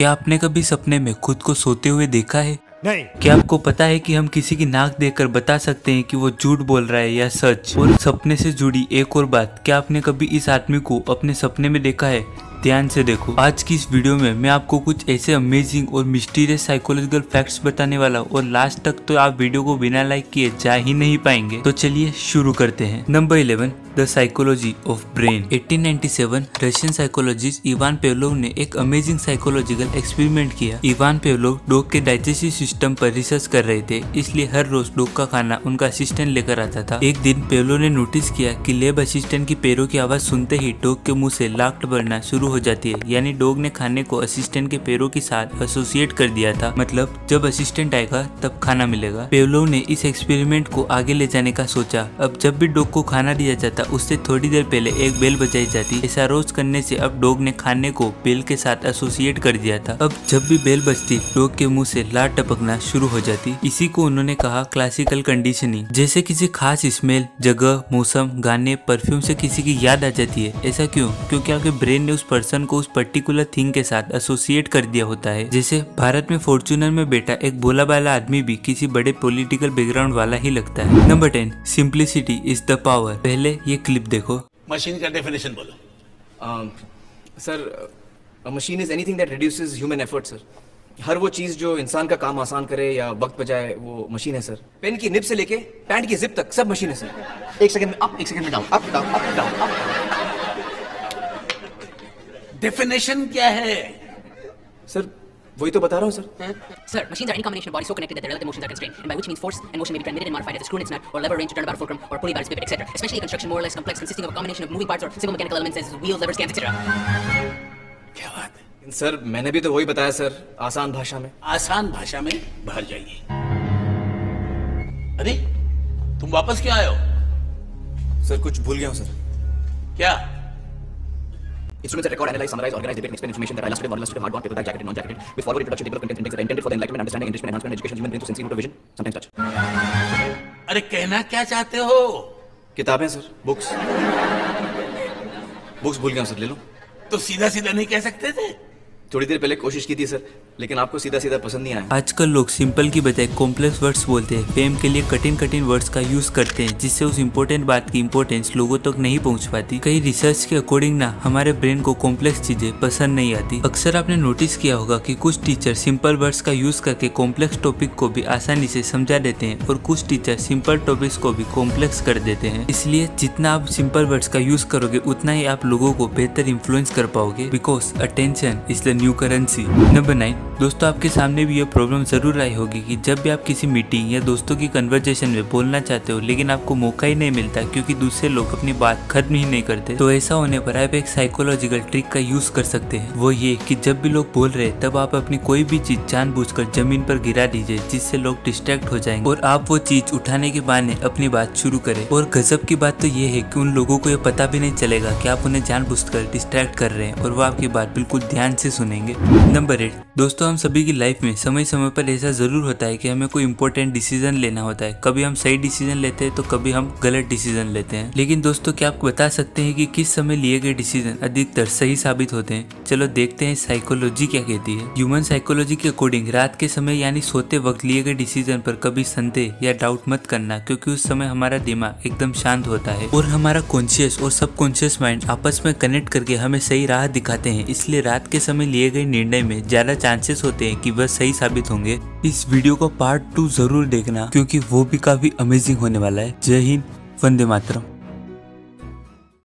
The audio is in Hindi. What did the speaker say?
क्या आपने कभी सपने में खुद को सोते हुए देखा है? नहीं। क्या आपको पता है कि हम किसी की नाक देखकर बता सकते हैं कि वो झूठ बोल रहा है या सच? और सपने से जुड़ी एक और बात, क्या आपने कभी इस आदमी को अपने सपने में देखा है? ध्यान से देखो। आज की इस वीडियो में मैं आपको कुछ ऐसे अमेजिंग और मिस्टीरियस साइकोलॉजिकल फैक्ट्स बताने वाला हूँ और लास्ट तक तो आप वीडियो को बिना लाइक किए जा ही नहीं पाएंगे। तो चलिए शुरू करते हैं। Number 11, the psychology of brain. 1897 Russian psychologist Ivan Pavlov ने एक अमेजिंग साइकोलॉजिकल एक्सपेरिमेंट किया। इवान पेवलोव डॉग के डाइजेस्टिव सिस्टम पर रिसर्च कर रहे थे, इसलिए हर रोज डॉग का खाना उनका असिस्टेंट लेकर आता था। एक दिन पेवलोव ने नोटिस किया कि लैब असिस्टेंट की पैरों की आवाज सुनते ही डॉग के मुंह से लाक बढ़ना शुरू हो जाती है, यानी डॉग ने खाने को असिस्टेंट के पैरों के साथ एसोसिएट कर दिया था। मतलब जब असिस्टेंट आएगा तब खाना मिलेगा। पेवलोव ने इस एक्सपेरिमेंट को आगे ले जाने का सोचा। अब जब भी डॉग को खाना दिया जाता उससे थोड़ी देर पहले एक बेल बजाई जाती। ऐसा रोज करने से अब डॉग ने खाने को बेल के साथ एसोसिएट कर दिया था। अब जब भी बेल बजती डॉग के मुंह से लार टपकना शुरू हो जाती। इसी को उन्होंने कहा क्लासिकल कंडीशनिंग। जैसे किसी खास स्मेल, जगह, मौसम, गाने, परफ्यूम से किसी की याद आ जाती है। ऐसा क्यों? क्योंकि आपके ब्रेन ने उस पर्सन को उस पर्टिकुलर थिंग के साथ एसोसिएट कर दिया होता है। जैसे भारत में फॉर्च्यूनर में बैठा एक भोला भाला आदमी भी किसी बड़े पॉलिटिकल बैकग्राउंड वाला ही लगता है। Number 10, simplicity is the power. पहले ये क्लिप देखो। मशीन का डेफिनेशन बोलो। Sir, machine is anything that reduces human effort sir. हर वो चीज जो इंसान का काम आसान करे या वक्त बचाए वो मशीन है सर। पेन की निब से लेके पैंट की जिप तक सब मशीन है सर। एक सेकंड में अप, एक सेकंड में down, up down up down up. Definition क्या है सर? वही तो बता रहा हूँ sir. Sir, machines are any combination of bodies so connected that their relative motions are constrained, and by which means force and motion may be transmitted and modified as a screw in its nut, or lever arranged to turn about a fulcrum, or pulley about its pivot, etc. Especially a construction more or less complex, consisting of a combination of moving parts or simple mechanical elements as wheels, levers, cams, etc. क्या बात है? सर मैंने भी तो वही बताया सर, आसान भाषा में। आसान भाषा में बाहर जाइए। अरे तुम वापस क्यों आए हो? सर कुछ भूल गया हूँ सर। क्या? Instruments that record, analyze, summarize, organize, debate, and explain information that are illustrative, non-illustrative, hardbound, paperback, jacketed, non-jacketed, with forward reproduction, table of contents, index that are intended for the enlightenment, understanding, enrichment, enhancement, education, human brain to sensory motor vision, sometimes touch. अरे कहना क्या चाहते हो? किताबें सर, बुक्स भूल गया हूँ सर, ले लो। तो सीधा सीधा नहीं कह सकते थे? थोड़ी देर पहले कोशिश की थी सर, लेकिन आपको सीधा सीधा पसंद नहीं आया। आजकल लोग सिंपल की बजाय कॉम्प्लेक्स वर्ड्स बोलते हैं। फेम के लिए कठिन वर्ड्स का यूज करते हैं, जिससे उस इम्पोर्टेंट बात की इम्पोर्टेंस लोगों तक नहीं पहुंच पाती। कई रिसर्च के अकॉर्डिंग ना हमारे ब्रेन को कॉम्प्लेक्स चीजें पसंद नहीं आती। अक्सर आपने नोटिस किया होगा कि कुछ टीचर सिंपल वर्ड्स का यूज करके कॉम्प्लेक्स टॉपिक को भी आसानी से समझा देते हैं और कुछ टीचर सिंपल टॉपिक्स को भी कॉम्प्लेक्स कर देते हैं। इसलिए जितना आप सिंपल वर्ड्स का यूज करोगे उतना ही आप लोगों को बेहतर इन्फ्लुएंस कर पाओगे, because attention is the new currency. Number 9, दोस्तों आपके सामने भी ये प्रॉब्लम जरूर आई होगी कि जब भी आप किसी मीटिंग या दोस्तों की कन्वर्सेशन में बोलना चाहते हो लेकिन आपको मौका ही नहीं मिलता क्योंकि दूसरे लोग अपनी बात खत्म ही नहीं करते। तो ऐसा होने पर आप एक साइकोलॉजिकल ट्रिक का यूज कर सकते हैं। वो ये कि जब भी लोग बोल रहे हैं तब आप अपनी कोई भी चीज जानबूझकर जमीन पर गिरा दीजिए, जिससे लोग डिस्ट्रैक्ट हो जाएंगे और आप वो चीज उठाने के बहाने अपनी बात शुरू करें। और गजब की बात तो ये है कि उन लोगों को ये पता भी नहीं चलेगा कि आप उन्हें जानबूझकर डिस्ट्रैक्ट कर रहे हैं और वो आपकी बात बिल्कुल ध्यान से सुनेंगे। नंबर 8, दोस्तों हम सभी की लाइफ में समय समय पर ऐसा जरूर होता है कि हमें कोई इंपॉर्टेंट डिसीजन लेना होता है। कभी हम सही डिसीजन लेते हैं तो कभी हम गलत डिसीजन लेते हैं। लेकिन दोस्तों क्या आप बता सकते हैं कि किस समय लिए गए डिसीजन अधिकतर सही साबित होते हैं? चलो देखते हैं साइकोलॉजी क्या कहती है। ह्यूमन साइकोलॉजी के अकॉर्डिंग रात के समय यानी सोते वक्त लिए गए डिसीजन पर कभी संदेह या डाउट मत करना, क्योंकि उस समय हमारा दिमाग एकदम शांत होता है और हमारा कॉन्शियस और सबकॉन्शियस माइंड आपस में कनेक्ट करके हमें सही राह दिखाते हैं। इसलिए रात के समय लिए गए निर्णय में ज्यादा चांसेस होते हैं कि वह सही साबित होंगे। इस वीडियो को पार्ट 2 जरूर देखना क्योंकि वो भी काफी अमेजिंग होने वाला है। जय हिंद, वंदे मातरम।